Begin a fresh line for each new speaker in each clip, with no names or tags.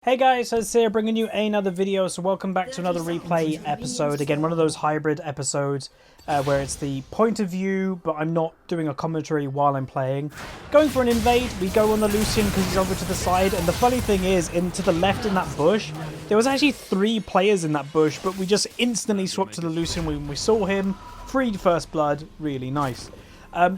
Hey guys, Huzzy here bringing you another video, so welcome back to another replay episode. Again, one of those hybrid episodes where it's the point of view, but I'm not doing a commentary while I'm playing. Going for an invade, we go on the Lucian because he's over to the side, and the funny thing is, to the left in that bush, there was actually 3 players in that bush, but we just instantly swapped to the Lucian when we saw him. Free first blood, really nice.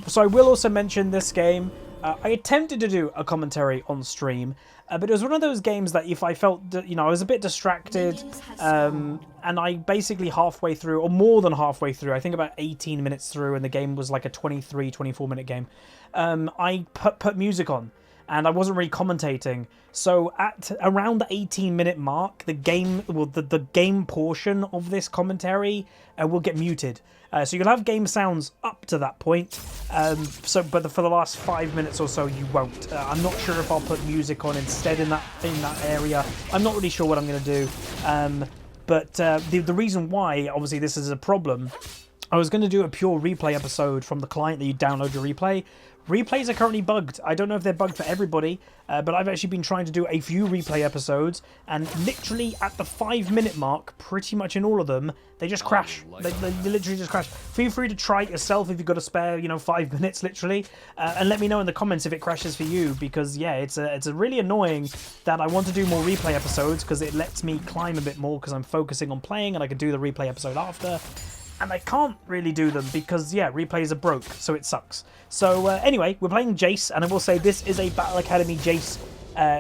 So I will also mention this game. I attempted to do a commentary on stream, but it was one of those games that if I felt, I was a bit distracted, and I basically halfway through, or more than halfway through, I think about 18 minutes through, and the game was like a 23, 24 minute game, I put music on, and I wasn't really commentating. So at around the 18-minute mark, the game, the game portion of this commentary will get muted. So you'll have game sounds up to that point. But for the last 5 minutes or so, you won't. I'm not sure if I'll put music on instead in that area. I'm not really sure what I'm going to do. But the reason why, obviously, this is a problem. I was going to do a pure replay episode from the client that you download your replay. Replays are currently bugged. I don't know if they're bugged for everybody, but I've actually been trying to do a few replay episodes, and literally at the 5-minute mark, pretty much in all of them, they just crash. They literally just crash. Feel free to try it yourself if you've got a spare, 5 minutes, literally, and let me know in the comments if it crashes for you, because, yeah, it's a really annoying that I want to do more replay episodes, because it lets me climb a bit more, because I'm focusing on playing, and I can do the replay episode after. And I can't really do them because, yeah, replays are broke, so it sucks. So, anyway, we're playing Jayce, and I will say this is a Battle Academy Jayce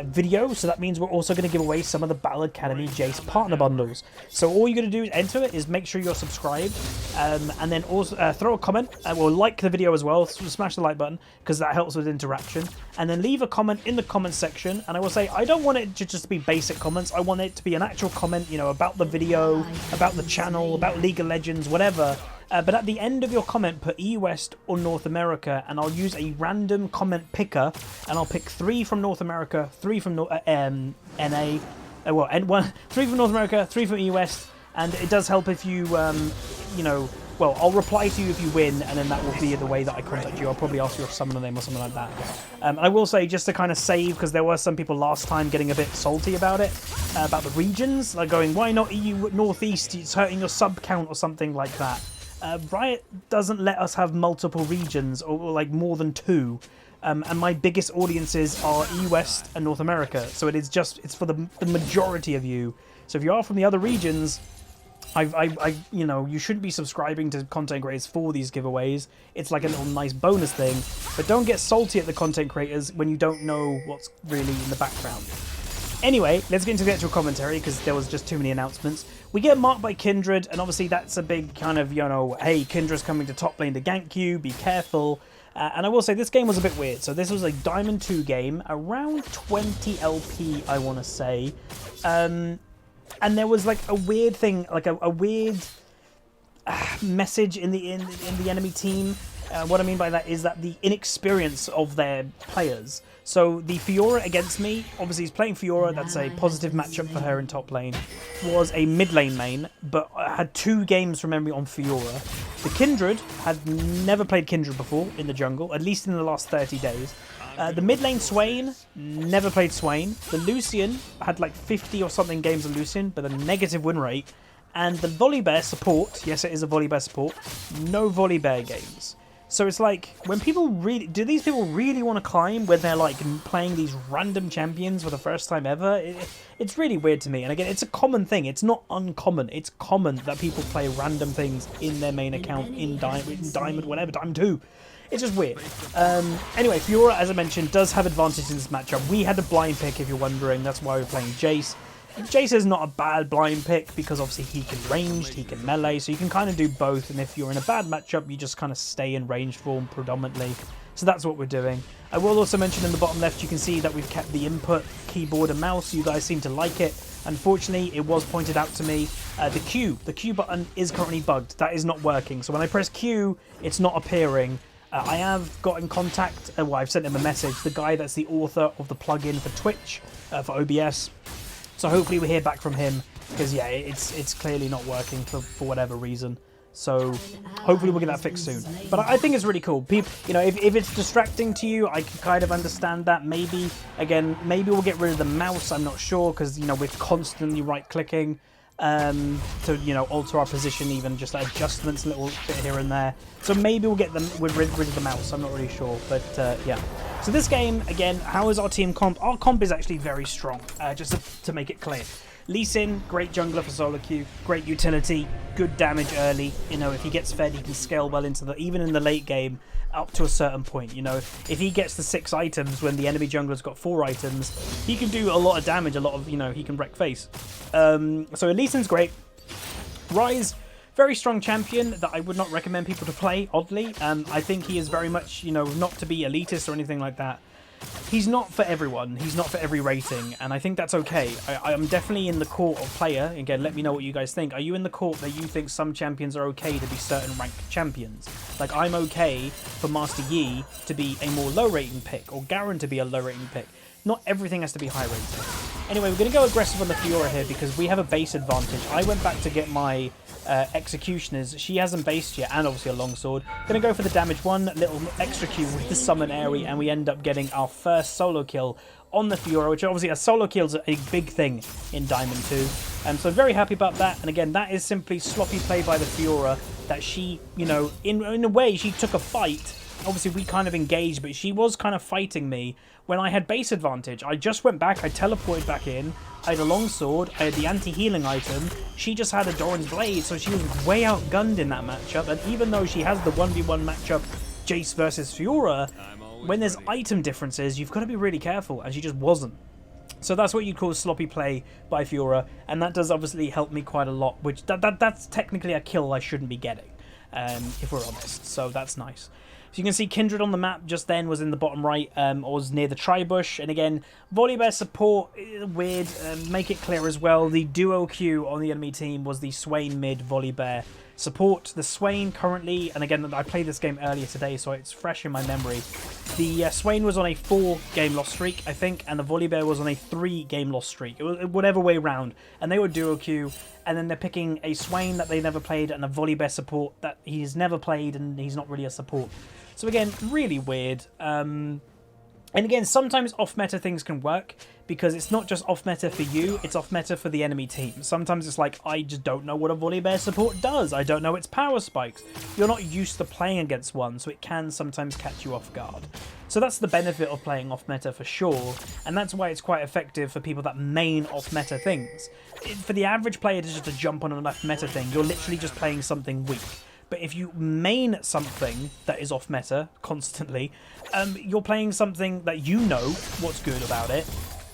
video, so that means we're also going to give away some of the Battle Academy Jayce partner bundles. So all you're going to do to enter it is make sure you're subscribed, and then also throw a comment, or like the video as well, so smash the like button, because that helps with interaction, and then leave a comment in the comment section. And I will say, I don't want it to just be basic comments, I want it to be an actual comment, about the video, about the channel, about League of Legends, whatever. But at the end of your comment, put EU West or North America, and I'll use a random comment picker, and I'll pick 3 from North America, 3 from NA, 3 from North America, 3 from EU West, and it does help if you, well, I'll reply to you if you win, and then that will be the way that I contact you. I'll probably ask your summoner name or something like that. I will say, just to kind of save, because there were some people last time getting a bit salty about it, about the regions, like going, why not EU Northeast, it's hurting your sub count or something like that. Riot doesn't let us have multiple regions, or like more than 2, and my biggest audiences are EU West and North America, so it's for the majority of you. So if you are from the other regions, you shouldn't be subscribing to content creators for these giveaways. It's like a little nice bonus thing, but don't get salty at the content creators when you don't know what's really in the background. Anyway, let's get into the actual commentary, because there was just too many announcements. We get marked by Kindred, and obviously that's a big kind of, hey, Kindred's coming to top lane to gank you, be careful. And I will say, this game was a bit weird. So this was a Diamond 2 game, around 20 LP, I want to say. And there was like a weird thing, like a weird message in the enemy team. What I mean by that is that the inexperience of their players. So the Fiora against me, obviously he's playing Fiora, that's a positive matchup for her in top lane, was a mid lane main, but I had 2 games from memory on Fiora. The Kindred had never played Kindred before in the jungle, at least in the last 30 days. The mid lane Swain, never played Swain. The Lucian had like 50 or something games of Lucian, but a negative win rate. And the Volibear support, yes it is a Volibear support, no Volibear games. So it's like, when people really, do these people really want to climb when they're like playing these random champions for the first time ever? It's really weird to me. And again, it's a common thing. It's not uncommon. It's common that people play random things in their main account, in Diamond, whatever, Diamond 2. It's just weird. Anyway, Fiora, as I mentioned, does have advantage in this matchup. We had a blind pick, if you're wondering. That's why we're playing Jayce. Jayce is not a bad blind pick, because obviously he can ranged, he can melee, so you can kind of do both, and if you're in a bad matchup, you just kind of stay in ranged form predominantly. So that's what we're doing. I will also mention in the bottom left, you can see that we've kept the input, keyboard and mouse. You guys seem to like it. Unfortunately, it was pointed out to me, the Q button is currently bugged. That is not working. So when I press Q, it's not appearing. I have got in contact, well, I've sent him a message, the guy that's the author of the plugin for Twitch, for OBS. So hopefully we hear back from him, because yeah, it's clearly not working for whatever reason. So hopefully we'll get that fixed soon. But I think it's really cool. People, you know, if it's distracting to you, I can kind of understand that. Maybe, again, maybe we'll get rid of the mouse. I'm not sure because, you know, we're constantly right-clicking to, you know, alter our position, even just like adjustments a little bit here and there. So maybe we'll get rid of the mouse. I'm not really sure. But, yeah. So this game, again, how is our team comp? Our comp is actually very strong, just to make it clear. Lee Sin, great jungler for solo queue, great utility, good damage early. You know, if he gets fed, he can scale well into the, even in the late game, up to a certain point. You know, if he gets the 6 items when the enemy jungler's got 4 items, he can do a lot of damage, a lot of, you know, he can wreck face. So Lee Sin's great. Ryze, very strong champion that I would not recommend people to play, oddly. I think he is very much, you know, not to be elitist or anything like that. He's not for everyone. He's not for every rating, and I think that's okay. I am definitely in the court of player. Again, let me know what you guys think. Are you in the court that you think some champions are okay to be certain ranked champions? Like, I'm okay for Master Yi to be a more low rating pick, or Garen to be a low rating pick. Not everything has to be high rating. Anyway, we're going to go aggressive on the Fiora here because we have a base advantage. I went back to get my executioners. She hasn't based yet, and obviously a longsword. Going to go for the damage, one little extra Q with the summon Airy, and we end up getting our first solo kill on the Fiora, which obviously a solo kill is a big thing in Diamond 2. So very happy about that. And again, that is simply sloppy play by the Fiora that she, you know, in a way, she took a fight. Obviously, we kind of engaged, but she was kind of fighting me when I had base advantage. I just went back, I teleported back in, I had a longsword, I had the anti-healing item, she just had a Doran's Blade, so she was way outgunned in that matchup, and even though she has the 1v1 matchup, Jayce versus Fiora, when there's item differences, you've got to be really careful, and she just wasn't. So that's what you call sloppy play by Fiora, and that does obviously help me quite a lot, which that's technically a kill I shouldn't be getting, if we're honest, so that's nice. So you can see Kindred on the map just then was in the bottom right, or was near the tri-bush. And again, Volibear support, weird, make it clear as well. The duo queue on the enemy team was the Swain mid Volibear support. The Swain currently, and again, I played this game earlier today, so it's fresh in my memory. The Swain was on a 4-game loss streak, I think, and the Volibear was on a 3-game loss streak. It was whatever way round. And they were duo queue, and then they're picking a Swain that they never played and a Volibear support that he's never played, and he's not really a support. So again, really weird. And again, sometimes off-meta things can work because it's not just off-meta for you, it's off-meta for the enemy team. Sometimes it's like, I just don't know what a Volibear support does. I don't know its power spikes. You're not used to playing against one, so it can sometimes catch you off guard. So that's the benefit of playing off-meta for sure, and that's why it's quite effective for people that main off-meta things. For the average player to just to jump on an off-meta thing, you're literally just playing something weak. But if you main something that is off meta constantly, you're playing something that you know what's good about it,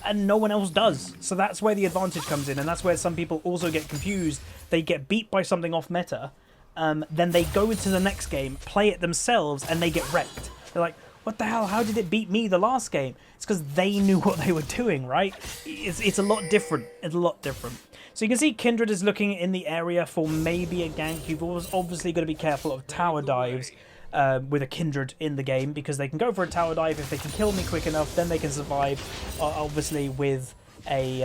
and no one else does. So that's where the advantage comes in, and that's where some people also get confused. They get beat by something off meta, then they go into the next game, play it themselves, and they get wrecked. They're like, what the hell? How did it beat me the last game? It's because they knew what they were doing, right? It's a lot different. It's a lot different. So you can see Kindred is looking in the area for maybe a gank. You've obviously got to be careful of tower dives with a Kindred in the game because they can go for a tower dive. If they can kill me quick enough, then they can survive, obviously, with a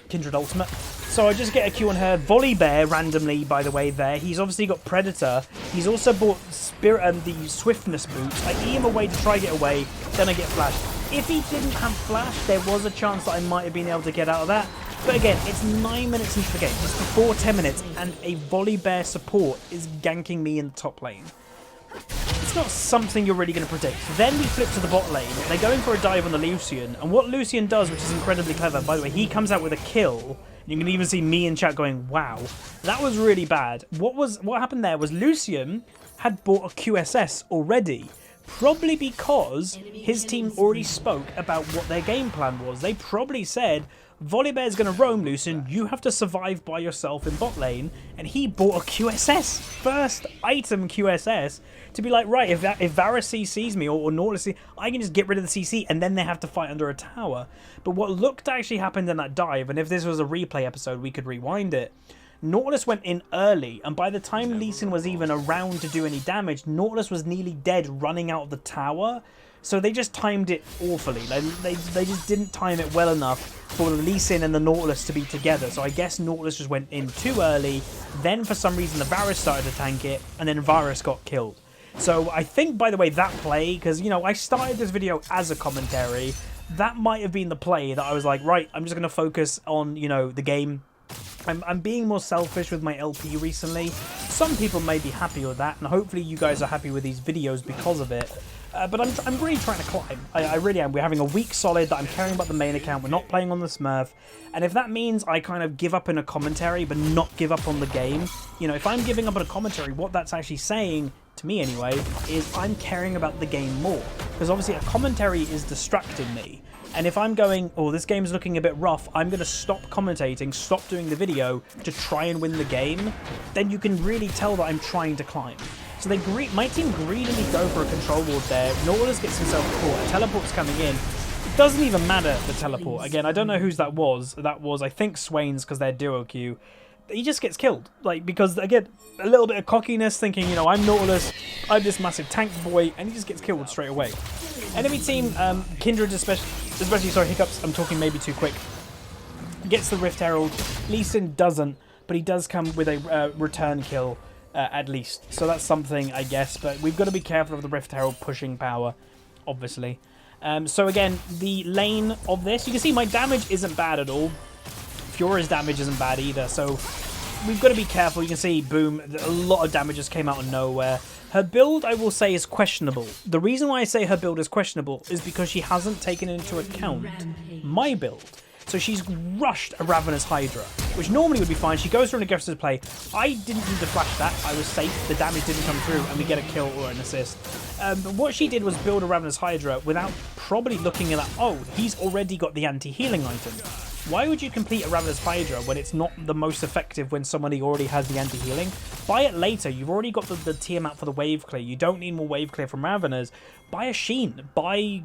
Kindred ultimate. So I just get a Q on her. Volibear randomly, by the way, there. He's obviously got Predator. He's also bought Spirit the Swiftness boots. I E him away to try get away, then I get flashed. If he didn't have flash, there was a chance that I might have been able to get out of that. But again, it's 9 minutes into the game. It's before 10 minutes, and a Volibear support is ganking me in the top lane. It's not something you're really going to predict. Then we flip to the bot lane. They're going for a dive on the Lucian, and what Lucian does, which is incredibly clever, by the way, he comes out with a kill. You can even see me in chat going, wow, that was really bad. What happened there was Lucian had bought a QSS already. Probably because his team already spoke about what their game plan was. They probably said, Volibear is going to roam, Lucian. You have to survive by yourself in bot lane. And he bought a QSS. First item QSS. To be like, right, if Varus CCs me or Nautilus, I can just get rid of the CC and then they have to fight under a tower. But what looked to actually happened in that dive, and if this was a replay episode, we could rewind it. Nautilus went in early, and by the time Lee Sin was even around to do any damage, Nautilus was nearly dead running out of the tower. So they just timed it awfully. They just didn't time it well enough for the Lee Sin and the Nautilus to be together. So I guess Nautilus just went in too early. Then for some reason the Varus started to tank it, and then Varus got killed. So I think, by the way, that play, because, you know, I started this video as a commentary, that might have been the play that I was like, right, I'm just going to focus on, you know, the game. I'm being more selfish with my LP recently. Some people may be happy with that, and hopefully you guys are happy with these videos because of it. But I'm really trying to climb. I really am. We're having a week solid that I'm caring about the main account. We're not playing on the Smurf. And if that means I kind of give up in a commentary but not give up on the game, you know, if I'm giving up on a commentary, what that's actually saying, to me anyway, is I'm caring about the game more. Because obviously a commentary is distracting me. And if I'm going, oh, this game's looking a bit rough, I'm going to stop commentating, stop doing the video to try and win the game, then you can really tell that I'm trying to climb. So my team greedily go for a control ward there. Nautilus gets himself caught. A teleport's coming in. It doesn't even matter, the teleport. Again, I don't know whose that was. That was, I think, Swain's, because they're duo queue. He just gets killed. Like, because, again, a little bit of cockiness, thinking, you know, I'm Nautilus, I'm this massive tank boy, and he just gets killed straight away. Enemy team, Kindred especially, sorry, hiccups, I'm talking maybe too quick, gets the Rift Herald. Lee Sin doesn't, but he does come with a return kill, at least. So that's something, I guess, but we've got to be careful of the Rift Herald pushing power, obviously. So again, the lane of this, you can see my damage isn't bad at all. Fiora's damage isn't bad either, so we've got to be careful. You can see, boom, a lot of damage just came out of nowhere. Her build, I will say, is questionable. The reason why I say her build is questionable is because she hasn't taken into account my build. So she's rushed a Ravenous Hydra, which normally would be fine. She goes for an aggressive play. I didn't need to flash that. I was safe. The damage didn't come through, and we get a kill or an assist. But what she did was build a Ravenous Hydra without probably looking at that, oh, he's already got the anti-healing item. Why would you complete a Ravenous Hydra when it's not the most effective when somebody already has the anti-healing? Buy it later. You've already got the Tiamat for the wave clear. You don't need more wave clear from Ravenous. Buy a Sheen.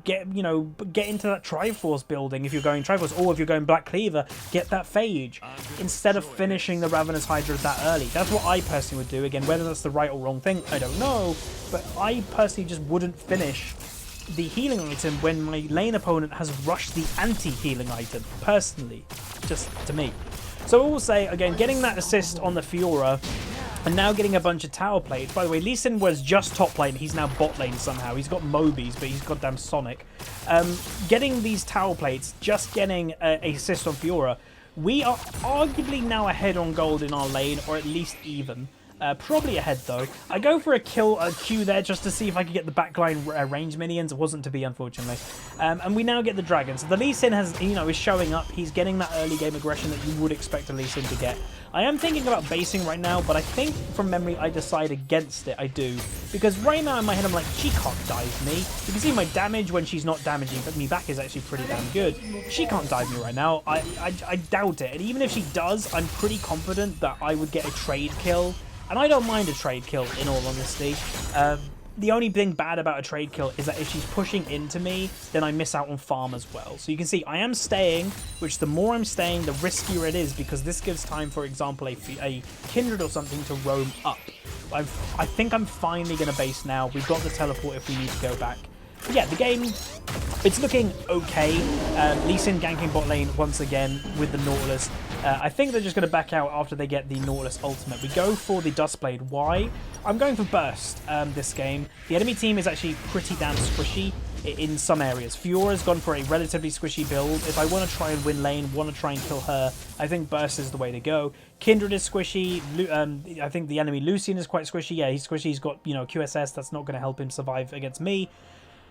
Get into that Triforce building if you're going Triforce, or if you're going Black Cleaver, get that Phage instead of finishing the Ravenous Hydra that early. That's what I personally would do. Again, whether that's the right or wrong thing, I don't know. But I personally just wouldn't finish the healing item when my lane opponent has rushed the anti-healing item, personally, just to me. So I will say, again, getting that assist on the Fiora, and now getting a bunch of tower plates. By the way, Lee Sin was just top lane, he's now bot lane somehow. He's got Mobies, but he's goddamn Sonic. Getting these tower plates, just getting a assist on Fiora, we are arguably now ahead on gold in our lane, or at least even. Probably ahead though. I go for a Q there just to see if I could get the backline range minions. It wasn't to be, unfortunately. And we now get the dragon. So the Lee Sin has, is showing up. He's getting that early game aggression that you would expect a Lee Sin to get. I am thinking about basing right now, but I think from memory I decide against it. I do. Because right now in my head I'm like, she can't dive me. You can see my damage when she's not damaging me back is actually pretty damn good. She can't dive me right now. I doubt it. And even if she does, I'm pretty confident that I would get a trade kill. And I don't mind a trade kill, in all honesty. The only thing bad about a trade kill is that if she's pushing into me, then I miss out on farm as well. So you can see I am staying, which the more I'm staying, the riskier it is, because this gives time, for example, a Kindred or something to roam up. I think I'm finally going to base now. We've got the teleport if we need to go back. But yeah, the game, it's looking okay. Lee Sin ganking bot lane once again with the Nautilus. I think they're just going to back out after they get the Nautilus ultimate. We go for the Duskblade. Why? I'm going for Burst this game. The enemy team is actually pretty damn squishy in some areas. Fiora's gone for a relatively squishy build. If I want to try and win lane, want to try and kill her, I think Burst is the way to go. Kindred is squishy. I think the enemy Lucian is quite squishy. Yeah, he's squishy. He's got, QSS. That's not going to help him survive against me.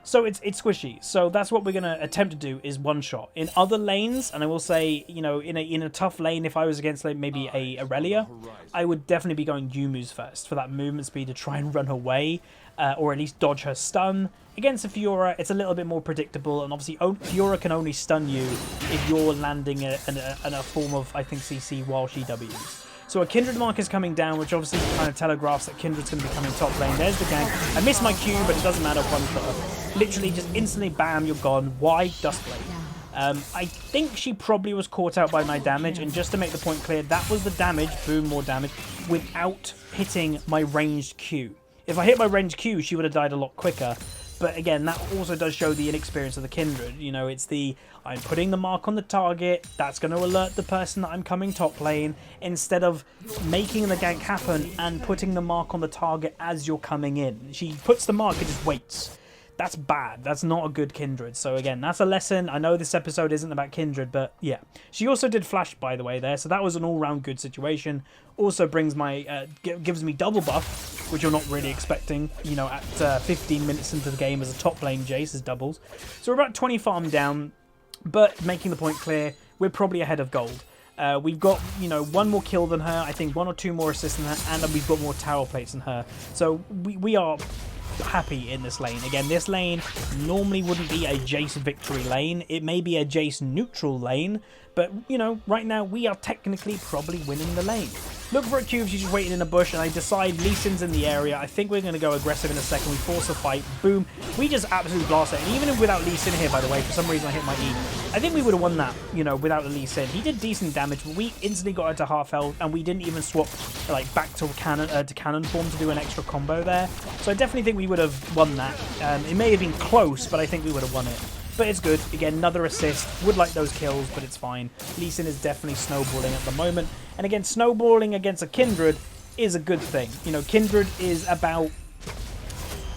So it's squishy. So that's what we're going to attempt to do, is one shot. In other lanes, and I will say, in a tough lane, if I was against like maybe a Aurelia, I would definitely be going Yumu's first for that movement speed to try and run away, or at least dodge her stun. Against a Fiora, it's a little bit more predictable, and obviously Fiora can only stun you if you're landing in a form of, I think, CC while she Ws. So a Kindred mark is coming down, which obviously kind of telegraphs that Kindred's going to be coming top lane. There's the gank. I missed my Q, but it doesn't matter. One shot. Literally just instantly, bam, you're gone. Why Duskblade? I think she probably was caught out by my damage, and just to make the point clear, that was the damage, boom, more damage, without hitting my ranged Q. If I hit my ranged Q, she would have died a lot quicker. But again, that also does show the inexperience of the Kindred. You know, it's the, I'm putting the mark on the target, that's going to alert the person that I'm coming top lane, instead of making the gank happen and putting the mark on the target as you're coming in. She puts the mark and just waits. That's bad. That's not a good Kindred. So again, that's a lesson. I know this episode isn't about Kindred, but yeah. She also did flash, by the way, there, so that was an all-round good situation. Also brings my, gives me double buff, which you're not really expecting, you know, at 15 minutes into the game as a top lane Jayce is doubles. So we're about 20 farm down, but making the point clear, we're probably ahead of gold. We've got, you know, one more kill than her, I think 1 or 2 more assists than her, and we've got more tower plates than her. So we are happy in this lane. Again, this lane normally wouldn't be a Jayce victory lane. It may be a Jayce neutral lane, but, you know, right now we are technically probably winning the lane. Look for a cube, she's just waiting in a bush, and I decide Lee Sin's in the area. I think we're going to go aggressive in a second. We force a fight. Boom. We just absolutely blast it. And even without Lee Sin here, by the way, for some reason I hit my E. I think we would have won that, you know, without the Lee Sin. He did decent damage, but we instantly got her to half health, and we didn't even swap, like, back to cannon form to do an extra combo there. So I definitely think we would have won that. It may have been close, but I think we would have won it. But it's good. Again, another assist. Would like those kills, but it's fine. Lee Sin is definitely snowballing at the moment. And again, snowballing against a Kindred is a good thing. You know, Kindred is about,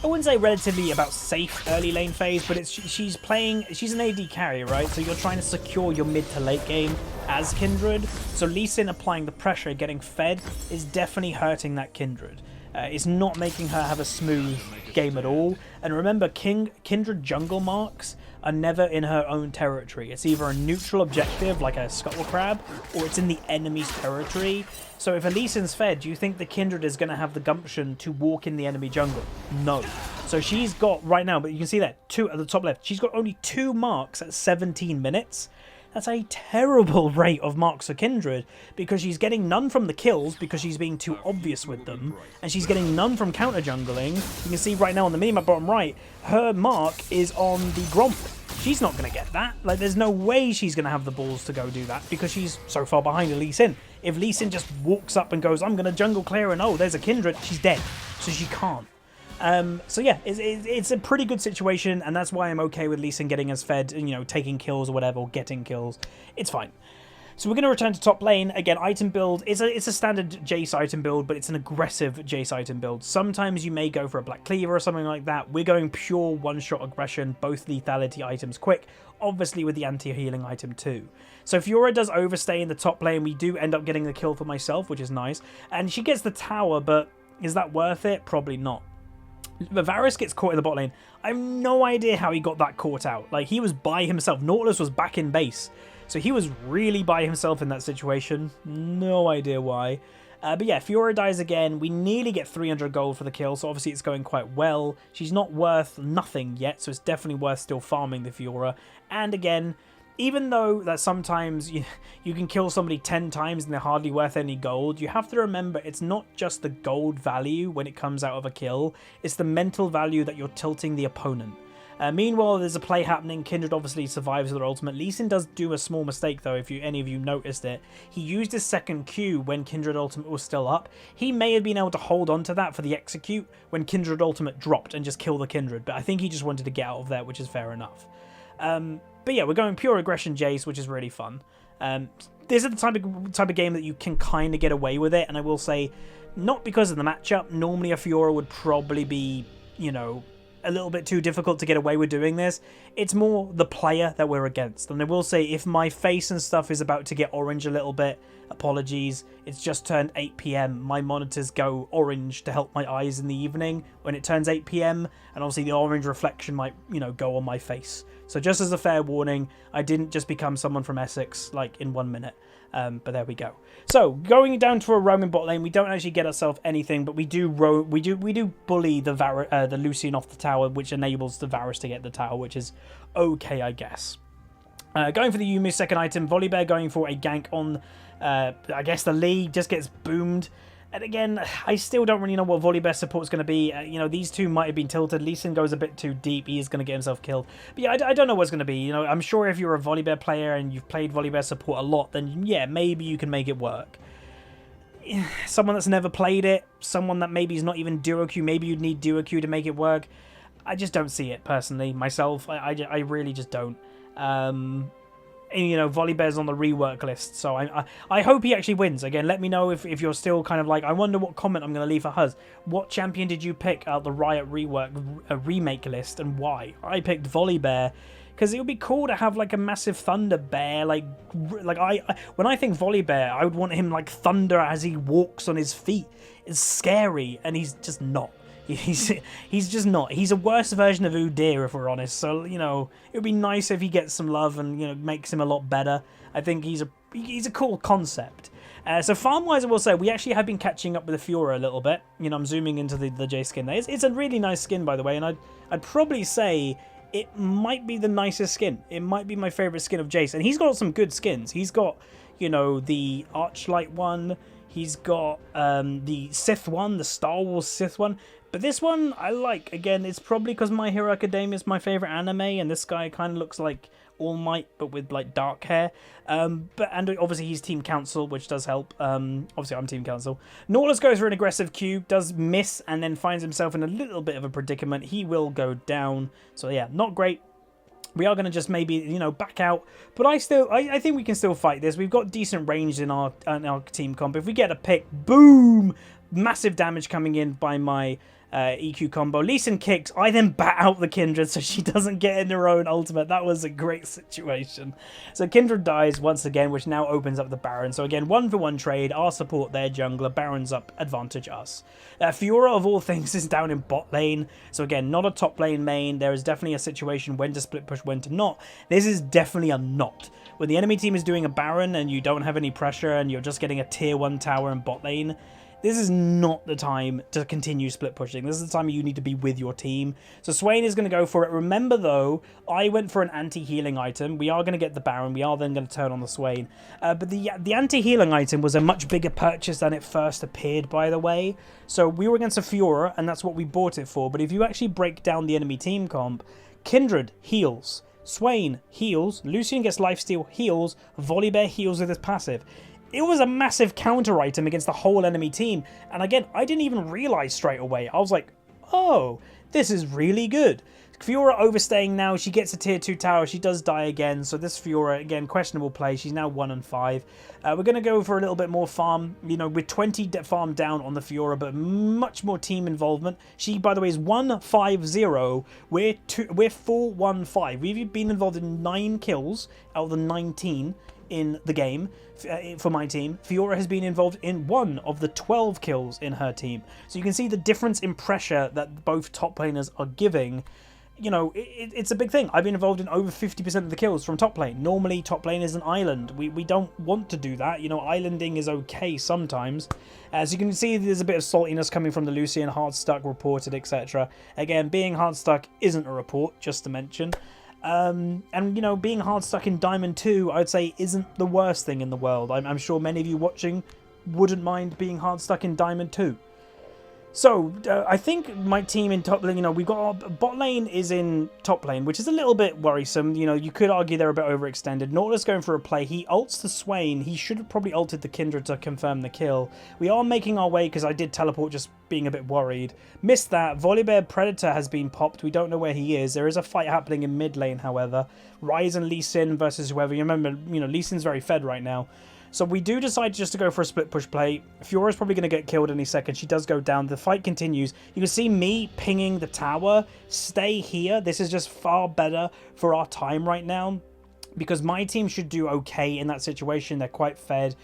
I wouldn't say relatively about safe early lane phase, but it's she's an AD carry, right? So you're trying to secure your mid to late game as Kindred. So Lee Sin applying the pressure, getting fed, is definitely hurting that Kindred. It's not making her have a smooth game at all. And remember, Kindred jungle marks are never in her own territory. It's either a neutral objective, like a Scuttle Crab, or it's in the enemy's territory. So if a Lee Sin's fed, do you think the Kindred is going to have the gumption to walk in the enemy jungle? No. So she's got, right now, but you can see that, 2 at the top left, she's got only 2 marks at 17 minutes. That's a terrible rate of marks for Kindred, because she's getting none from the kills because she's being too obvious with them, and she's getting none from counter jungling. You can see right now on the minimap bottom right, her mark is on the Gromp. She's not going to get that. Like, there's no way she's going to have the balls to go do that because she's so far behind Lee Sin. If Lee Sin just walks up and goes, I'm going to jungle clear, and oh, there's a Kindred, she's dead. So she can't. So yeah, it's a pretty good situation, and that's why I'm okay with Lee Sin getting us fed, you know, taking kills or whatever, or getting kills. It's fine. So we're going to return to top lane. Again, item build, it's a standard Jayce item build, but it's an aggressive Jayce item build. Sometimes you may go for a Black Cleaver or something like that. We're going pure one-shot aggression, both lethality items quick, obviously with the anti-healing item too. So Fiora does overstay in the top lane. We do end up getting the kill for myself, which is nice. And she gets the tower, but is that worth it? Probably not. Varus gets caught in the bot lane. I have no idea how he got that caught out. Like, he was by himself. Nautilus was back in base. So he was really by himself in that situation. No idea why. But yeah, Fiora dies again. We nearly get 300 gold for the kill, so obviously it's going quite well. She's not worth nothing yet, so it's definitely worth still farming the Fiora. And again, even though that sometimes you can kill somebody 10 times and they're hardly worth any gold, you have to remember it's not just the gold value when it comes out of a kill, it's the mental value that you're tilting the opponent. Meanwhile, there's a play happening. Kindred obviously survives their ultimate. Lee Sin does do a small mistake, though, if any of you noticed it. He used his second Q when Kindred ultimate was still up. He may have been able to hold on to that for the execute when Kindred ultimate dropped and just kill the Kindred, but I think he just wanted to get out of there, which is fair enough. But yeah, we're going pure aggression Jayce, which is really fun. This is the type of game that you can kind of get away with it, and I will say, not because of the matchup. Normally a Fiora would probably be, you know, a little bit too difficult to get away with doing this. It's more the player that we're against. And I will say, if my face and stuff is about to get orange a little bit, apologies. It's just turned 8 PM. My monitors go orange to help my eyes in the evening when it turns 8 PM. And obviously the orange reflection might, you know, go on my face. So just as a fair warning, I didn't just become someone from Essex, like, in 1 minute. But there we go. So going down to a roaming bot lane, we don't actually get ourselves anything, but we do bully the Lucian off the tower, which enables the Varus to get the tower, which is okay, I guess. Going for the Yuumi's second item, Volibear going for a gank on, I guess the Lee, just gets boomed. And again, I still don't really know what Volibear support is going to be. You know, these two might have been tilted. Lee Sin goes a bit too deep. He is going to get himself killed. But yeah, I don't know what's going to be. You know, I'm sure if you're a Volibear player and you've played Volibear support a lot, then yeah, maybe you can make it work. Someone that's never played it, someone that maybe is not even duo Q, maybe you'd need duo Q to make it work. I just don't see it personally myself. I really just don't. And, you know, Volibear's on the rework list, so I hope he actually wins. Again, let me know if you're still kind of like, I wonder what comment I'm going to leave for Huz. What champion did you pick out the Riot rework remake list, and why? I picked Volibear because it would be cool to have like a massive thunder bear. Like when I think Volibear, I would want him like thunder as he walks on his feet. It's scary, and he's just not. He's just not. He's a worse version of Udyr, if we're honest. So, you know, it would be nice if he gets some love and, you know, makes him a lot better. I think he's a cool concept. So farm-wise, I will say, we actually have been catching up with the Fiora a little bit. You know, I'm zooming into the Jayce skin there. It's a really nice skin, by the way, and I'd probably say it might be the nicest skin. It might be my favourite skin of Jayce, and he's got some good skins. He's got, you know, the Archlight one. He's got the Sith one, the Star Wars Sith one. But this one I like. Again, it's probably because My Hero Academia is my favourite anime, and this guy kind of looks like All Might, but with like dark hair. And obviously he's Team Council, which does help. Obviously I'm Team Council. Nautilus goes for an aggressive cube, does miss, and then finds himself in a little bit of a predicament. He will go down. So yeah, not great. We are going to just maybe, you know, back out. But I think we can still fight this. We've got decent range in our team comp. If we get a pick, boom! Massive damage coming in by my EQ combo. Lee Sin kicks. I then bat out the Kindred so she doesn't get in her own ultimate. That was a great situation. So Kindred dies once again, which now opens up the Baron. So again, 1-for-1 trade. Our support their jungler. Baron's up. Advantage us. Fiora, of all things, is down in bot lane. So again, not a top lane main. There is definitely a situation when to split push, when to not. This is definitely a not. When the enemy team is doing a Baron and you don't have any pressure and you're just getting a tier 1 tower in bot lane, this is not the time to continue split pushing. This is the time you need to be with your team. So Swain is going to go for it. Remember, though, I went for an anti-healing item. We are going to get the Baron. We are then going to turn on the Swain. But the anti-healing item was a much bigger purchase than it first appeared, by the way. So we were against a Fiora, and that's what we bought it for. But if you actually break down the enemy team comp, Kindred heals, Swain heals, Lucian gets lifesteal, heals, Volibear heals with his passive. It was a massive counter item against the whole enemy team. And again, I didn't even realize straight away. I was like, oh, this is really good. Fiora overstaying now. She gets a tier 2 tower. She does die again. So this Fiora, again, questionable play. She's now 1-5. We're going to go for a little bit more farm. You know, with 20 farm down on the Fiora, but much more team involvement. She, by the way, is 1-5-0. We're 4-1-5. We've been involved in 9 kills out of the 19 in the game for my team. Fiora has been involved in 1 of the 12 kills in her team. So you can see the difference in pressure that both top laners are giving. You know, it's a big thing. I've been involved in over 50% of the kills from top lane. Normally, top lane is an island. We don't want to do that. You know, islanding is okay sometimes. As you can see, there's a bit of saltiness coming from the Lucian, hard stuck, reported, etc. Again, being hard stuck isn't a report, just to mention. And, you know, being hard stuck in Diamond 2, I would say, isn't the worst thing in the world. I'm sure many of you watching wouldn't mind being hard stuck in Diamond 2. So, I think my team in top lane, you know, we've got our bot lane is in top lane, which is a little bit worrisome. You know, you could argue they're a bit overextended. Nautilus going for a play. He ults the Swain. He should have probably ulted the Kindred to confirm the kill. We are making our way because I did teleport, just being a bit worried. Missed that. Volibear Predator has been popped. We don't know where he is. There is a fight happening in mid lane, however. Ryze and Lee Sin versus whoever. You remember, you know, Lee Sin's very fed right now. So we do decide just to go for a split push play. Fiora's probably going to get killed any second. She does go down. The fight continues. You can see me pinging the tower. Stay here. This is just far better for our time right now, because my team should do okay in that situation. They're quite fed.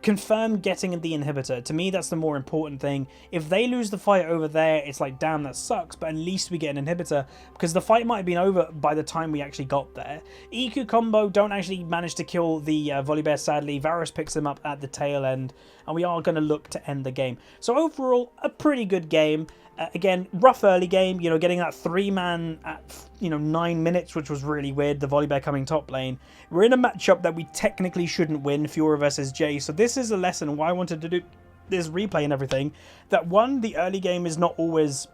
Confirm getting the inhibitor. To me, that's the more important thing. If they lose the fight over there, it's like, damn, that sucks. But at least we get an inhibitor, because the fight might have been over by the time we actually got there. EQ combo don't actually manage to kill the Volibear, sadly. Varus picks them up at the tail end, and we are going to look to end the game. So overall, a pretty good game. Again, rough early game, you know, getting that 3-man at, you know, 9 minutes, which was really weird, the Volibear coming top lane. We're in a matchup that we technically shouldn't win, Fiora versus Jayce, so this is a lesson why I wanted to do this replay and everything, that one, the early game is not always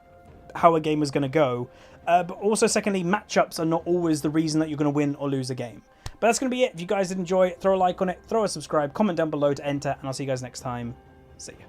how a game is going to go, but also secondly, matchups are not always the reason that you're going to win or lose a game. But that's going to be it. If you guys did enjoy it, throw a like on it, throw a subscribe, comment down below to enter, and I'll see you guys next time. See ya.